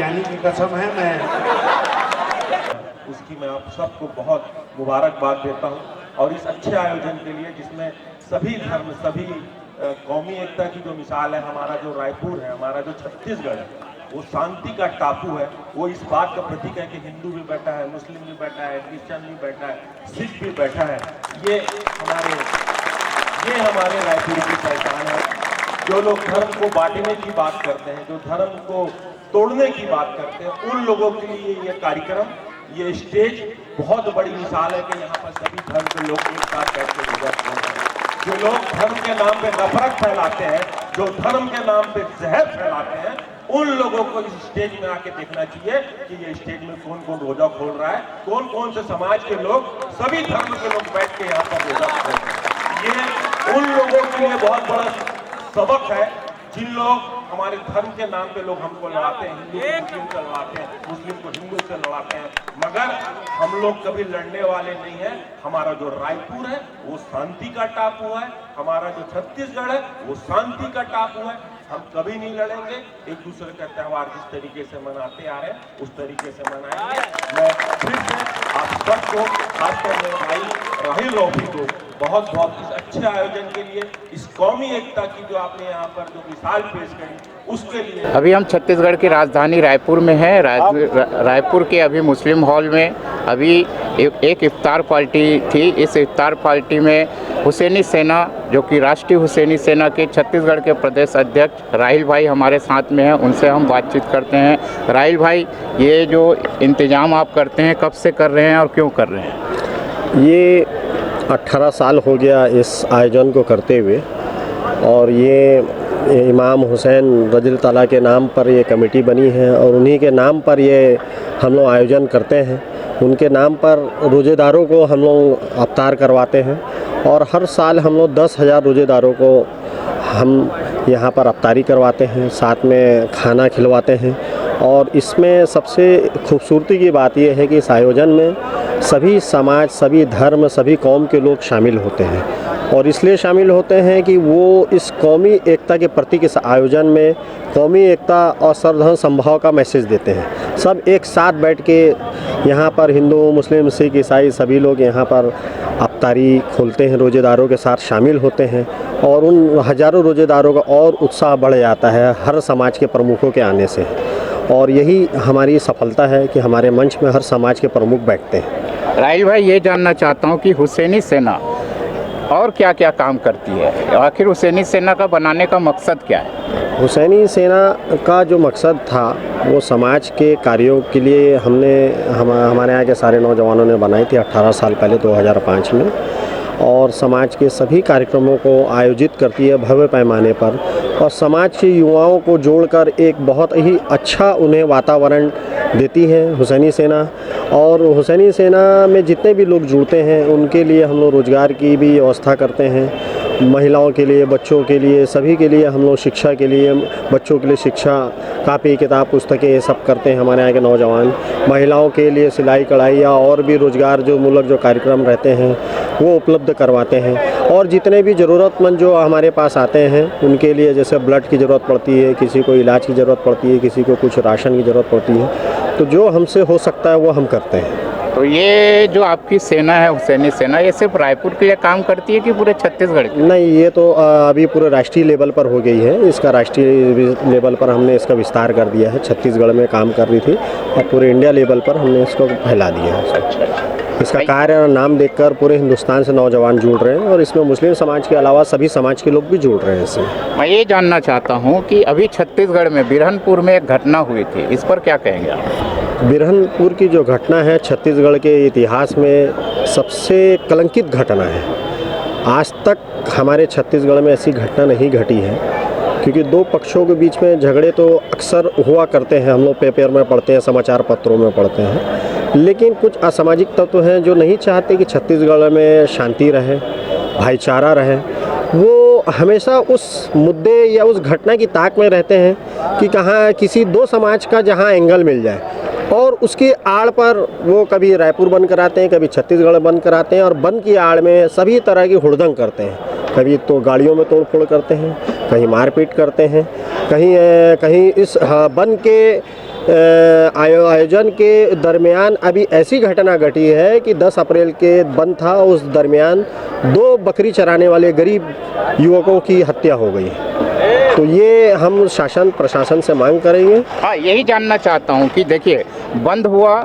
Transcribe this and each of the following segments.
बिरयानी की कसम है मैं उसकी मैं आप सबको बहुत मुबारकबाद देता हूं और इस अच्छे आयोजन के लिए जिसमें सभी धर्म सभी कौमी एकता की जो मिसाल है, हमारा जो रायपुर है, हमारा जो छत्तीसगढ़ है, वो शांति का टापू है। वो इस बात का प्रतीक है कि हिंदू भी बैठा है, मुस्लिम भी बैठा है, क्रिश्चियन भी बैठा है, सिख भी बैठा है। ये हमारे रायपुर की पहचान है। जो लोग धर्म को बांटने की बात करते हैं, जो धर्म को तोड़ने की बात करते हैं, उन लोगों के लिए ये कार्यक्रम, ये स्टेज बहुत बड़ी मिसाल है कि यहाँ पर सभी धर्म के लोग एक साथ बैठ के गुजरते हैं। जो लोग धर्म के नाम पे नफरत फैलाते हैं, जो धर्म के नाम पे जहर फैलाते हैं, उन लोगों को इस स्टेज में आके देखना चाहिए कि ये स्टेज में कौन कौन रोजा खोल रहा है, कौन कौन से समाज के लोग, सभी धर्म के लोग बैठ के यहाँ पर रोजा खोल रहे हैं। ये उन लोगों के लिए बहुत बड़ा सबक है जिन लोग हमारे धर्म के नाम पे लोग हमको लड़ाते हैं, हिंदू को मुस्लिम से लड़ाते हैं, मुस्लिम को हिंदू से लड़ाते हैं, मगर हम लोग कभी लड़ने वाले नहीं हैं। हमारा जो रायपुर है वो शांति का टापू है, हमारा जो छत्तीसगढ़ है वो शांति का टापू है। हम कभी नहीं लड़ेंगे, एक दूसरे का त्यौहार जिस तरीके से मनाते आ रहे हैं उस तरीके से मनाएंगे। मैं फिर से आप सबको, खासकर मेरे भाई राहिल रौफी को बहुत बहुत इस अच्छे आयोजन के लिए, इस कौमी एकता की जो आपने यहाँ पर जो मिसाल पेश करी उसके लिए। अभी हम छत्तीसगढ़ की राजधानी रायपुर में हैं। रायपुर के अभी मुस्लिम हॉल में अभी एक इफ्तार पार्टी थी। इस इफ्तार पार्टी में हुसैनी सेना, जो कि राष्ट्रीय हुसैनी सेना के छत्तीसगढ़ के प्रदेश अध्यक्ष राहिल भाई हमारे साथ में हैं, उनसे हम बातचीत करते हैं। राहिल भाई, ये जो इंतज़ाम आप करते हैं कब से कर रहे हैं और क्यों कर रहे हैं? ये 18 साल हो गया इस आयोजन को करते हुए, और ये इमाम हुसैन रज़ियल्लाहु ताला के नाम पर ये कमेटी बनी है और उन्हीं के नाम पर ये हम लोग आयोजन करते हैं। उनके नाम पर रोज़ेदारों को हम लोग अफ्तार करवाते हैं और हर साल हम लोग 10,000 रोज़ेदारों को हम यहाँ पर अफ्तारी करवाते हैं, साथ में खाना खिलवाते हैं। और इसमें सबसे खूबसूरती की बात यह है कि इस आयोजन में सभी समाज, सभी धर्म, सभी कौम के लोग शामिल होते हैं और इसलिए शामिल होते हैं कि वो इस कौमी एकता के प्रतीक इस आयोजन में कौमी एकता और सर्वधर्म समभाव का मैसेज देते हैं। सब एक साथ बैठ के यहाँ पर हिंदू, मुस्लिम, सिख, ईसाई सभी लोग यहाँ पर अफ्तारी खोलते हैं, रोज़ेदारों के साथ शामिल होते हैं और उन हज़ारों रोज़ेदारों का और उत्साह बढ़ जाता है हर समाज के प्रमुखों के आने से। और यही हमारी सफलता है कि हमारे मंच में हर समाज के प्रमुख बैठते हैं। राहिल भाई, ये जानना चाहता हूँ कि हुसैनी सेना और क्या क्या काम करती है, आखिर हुसैनी सेना का बनाने का मकसद क्या है? हुसैनी सेना का जो मकसद था वो समाज के कार्यों के लिए हमारे यहाँ के सारे नौजवानों ने बनाई थी 18 साल पहले 2005 में, और समाज के सभी कार्यक्रमों को आयोजित करती है भव्य पैमाने पर और समाज के युवाओं को जोड़कर एक बहुत ही अच्छा उन्हें वातावरण देती है हुसैनी सेना। और हुसैनी सेना में जितने भी लोग जुड़ते हैं उनके लिए हम लोग रोज़गार की भी व्यवस्था करते हैं, महिलाओं के लिए, बच्चों के लिए, सभी के लिए हम लोग शिक्षा के लिए, बच्चों के लिए शिक्षा, कापी किताब, पुस्तकें, ये सब करते हैं हमारे यहाँ के नौजवान। महिलाओं के लिए सिलाई कढ़ाई या और भी रोज़गार जो मूलक जो कार्यक्रम रहते हैं वो उपलब्ध करवाते हैं। और जितने भी ज़रूरतमंद जो हमारे पास आते हैं उनके लिए, जैसे ब्लड की ज़रूरत पड़ती है, किसी को इलाज की ज़रूरत पड़ती है, किसी को कुछ राशन की ज़रूरत पड़ती है, तो जो हमसे हो सकता है वो हम करते हैं। तो ये जो आपकी सेना है हुसैनी सेना, ये सिर्फ रायपुर के लिए काम करती है कि पूरे छत्तीसगढ़ के? नहीं, ये तो अभी पूरे राष्ट्रीय लेवल पर हो गई है। इसका राष्ट्रीय लेवल पर हमने इसका विस्तार कर दिया है। छत्तीसगढ़ में काम कर रही थी और पूरे इंडिया लेवल पर हमने इसको फैला दिया है। अच्छा। इसका कार्य और नाम देखकर पूरे हिंदुस्तान से नौजवान जुड़ रहे हैं और इसमें मुस्लिम समाज के अलावा सभी समाज के लोग भी जुड़ रहे हैं इसमें। मैं ये जानना चाहता हूँ कि अभी छत्तीसगढ़ में बिरहनपुर में एक घटना हुई थी, इस पर क्या कहेंगे आप? बिरहनपुर की जो घटना है छत्तीसगढ़ के इतिहास में सबसे कलंकित घटना है। आज तक हमारे छत्तीसगढ़ में ऐसी घटना नहीं घटी है, क्योंकि दो पक्षों के बीच में झगड़े तो अक्सर हुआ करते हैं, हम लोग पेपर में पढ़ते हैं, समाचार पत्रों में पढ़ते हैं, लेकिन कुछ असामाजिक तत्व हैं जो नहीं चाहते कि छत्तीसगढ़ में शांति रहे, भाईचारा रहे। वो हमेशा उस मुद्दे या उस घटना की ताक में रहते हैं कि कहाँ किसी दो समाज का जहाँ एंगल मिल जाए, और उसकी आड़ पर वो कभी रायपुर बंद कराते हैं, कभी छत्तीसगढ़ बंद कराते हैं और बंद की आड़ में सभी तरह की हुड़दंग करते हैं। कभी तो गाड़ियों में तोड़फोड़ करते हैं, कहीं मारपीट करते हैं, कहीं इस बंद के आयोजन के दरमियान अभी ऐसी घटना घटी है कि 10 अप्रैल के बंद था, उस दरमियान 2 बकरी चराने वाले गरीब युवकों की हत्या हो गई। तो ये हम शासन प्रशासन से मांग करेंगे। हाँ, यही जानना चाहता हूँ कि देखिए बंद हुआ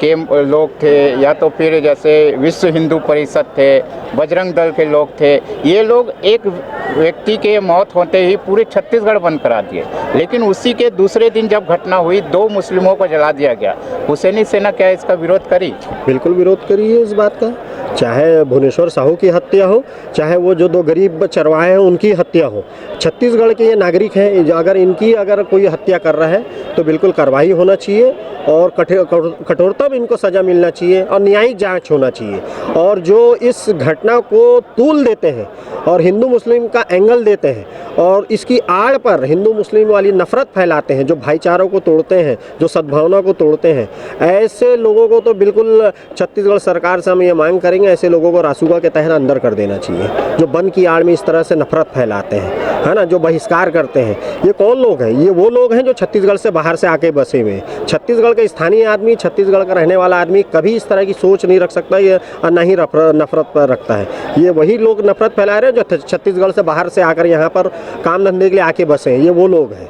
के लोग थे या तो फिर जैसे विश्व हिंदू परिषद थे, बजरंग दल के लोग थे, ये लोग एक व्यक्ति के मौत होते ही पूरे छत्तीसगढ़ बंद करा दिए। लेकिन उसी के दूसरे दिन जब घटना हुई 2 मुस्लिमों को जला दिया गया। हुसैनी सेना क्या इसका विरोध करी? बिल्कुल विरोध करी है इस बात का, चाहे भुवनेश्वर साहू की हत्या हो, चाहे वो जो 2 गरीब चरवाहे हैं उनकी हत्या हो। छत्तीसगढ़ के ये नागरिक हैं, अगर कोई हत्या कर रहा है तो बिल्कुल कार्रवाई होना चाहिए और कठोरतम इनको सज़ा मिलना चाहिए और न्यायिक जांच होना चाहिए। और जो इस घटना को तूल देते हैं और हिंदू मुस्लिम का एंगल देते हैं और इसकी आड़ पर हिंदू मुस्लिम वाली नफरत फैलाते हैं, जो भाईचारों को तोड़ते हैं, जो सद्भावना को तोड़ते हैं, ऐसे लोगों को तो बिल्कुल छत्तीसगढ़ सरकार से हम ये मांग करेंगे, ऐसे लोगों को रासुका के तहत अंदर कर देना चाहिए, जो बंद की आड़ में इस तरह से नफरत फैलाते हैं, है ना, जो बहिष्कार करते हैं। ये कौन लोग हैं? ये वो लोग हैं जो छत्तीसगढ़ से बाहर से आके बसे हुए हैं। छत्तीसगढ़ का स्थानीय आदमी, छत्तीसगढ़ का रहने वाला आदमी कभी इस तरह की सोच नहीं रख सकता, ये ना ही नफरत पर रखता है। ये वही लोग नफरत फैला रहे हैं जो छत्तीसगढ़ से बाहर से आकर यहाँ पर काम धंधे के लिए आके बसे हैं, ये वो लोग हैं।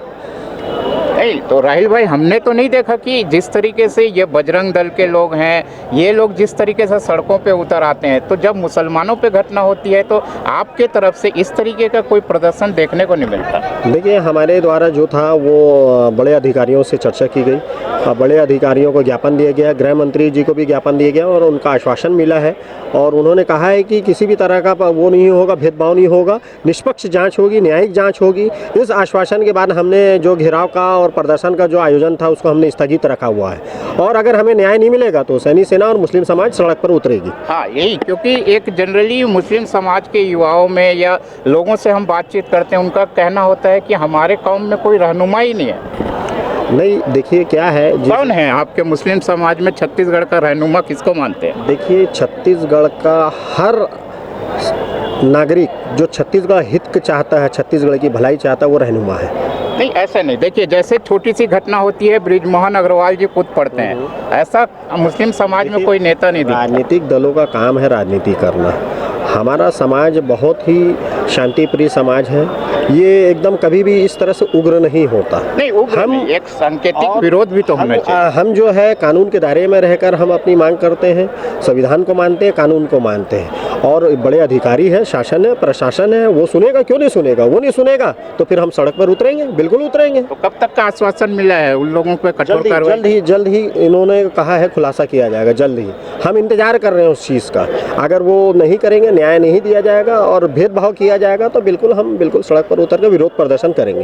नहीं तो राहिल भाई, हमने तो नहीं देखा कि जिस तरीके से ये बजरंग दल के लोग हैं, ये लोग जिस तरीके से सड़कों पे उतर आते हैं, तो जब मुसलमानों पे घटना होती है तो आपके तरफ से इस तरीके का कोई प्रदर्शन देखने को नहीं मिलता। देखिए, हमारे द्वारा जो था वो बड़े अधिकारियों से चर्चा की गई, बड़े अधिकारियों को ज्ञापन दिया गया, गृह मंत्री जी को भी ज्ञापन दिया गया और उनका आश्वासन मिला है और उन्होंने कहा है कि किसी भी तरह का वो नहीं होगा, भेदभाव नहीं होगा, निष्पक्ष जाँच होगी, न्यायिक जाँच होगी। इस आश्वासन के बाद हमने जो घेराव का और प्रदर्शन का जो आयोजन था उसको हमने स्थगित रखा हुआ है और अगर हमें न्याय नहीं मिलेगा तो सैनी सेना और मुस्लिम समाज सड़क पर उतरेगी। हाँ, यही, क्योंकि एक जनरली मुस्लिम समाज के युवाओं में या लोगों से हम बातचीत करते हैं, उनका कहना होता है कि हमारे कौम में कोई रहनुमा ही नहीं है। नहीं, देखिए क्या है, कौन है आपके मुस्लिम समाज में छत्तीसगढ़ का रहनुमा किसको मानते हैं? देखिए, छत्तीसगढ़ का हर नागरिक जो छत्तीसगढ़ हित चाहता है, छत्तीसगढ़ की भलाई चाहता है, वो रहनुमा है। नहीं, ऐसा नहीं। देखिए, जैसे छोटी सी घटना होती है, ब्रिजमोहन अग्रवाल जी कूद पड़ते हैं, ऐसा मुस्लिम समाज में कोई नेता नहीं दिखता। राजनीतिक दलों का काम है राजनीति करना। हमारा समाज बहुत ही शांतिप्रिय समाज है, ये एकदम कभी भी इस तरह से उग्र नहीं होता। नहीं, उग्र हम एक सांकेतिक विरोध भी तो होना चाहिए। हम जो है कानून के दायरे में रहकर हम अपनी मांग करते हैं, संविधान को मानते हैं, कानून को मानते हैं और बड़े अधिकारी है, शासन है, प्रशासन है, वो सुनेगा क्यों नहीं सुनेगा? वो नहीं सुनेगा तो फिर हम सड़क पर उतरेंगे, बिल्कुल उतरेंगे। तो कब तक का आश्वासन मिला है उन लोगों पे? कठोर कार्रवाई जल्द ही इन्होंने कहा है, खुलासा किया जाएगा जल्द ही। हम इंतजार कर रहे हैं उस चीज़ का। अगर वो नहीं करेंगे, न्याय नहीं दिया जाएगा और भेदभाव किया जाएगा तो बिल्कुल हम सड़क पर उतर कर विरोध प्रदर्शन करेंगे।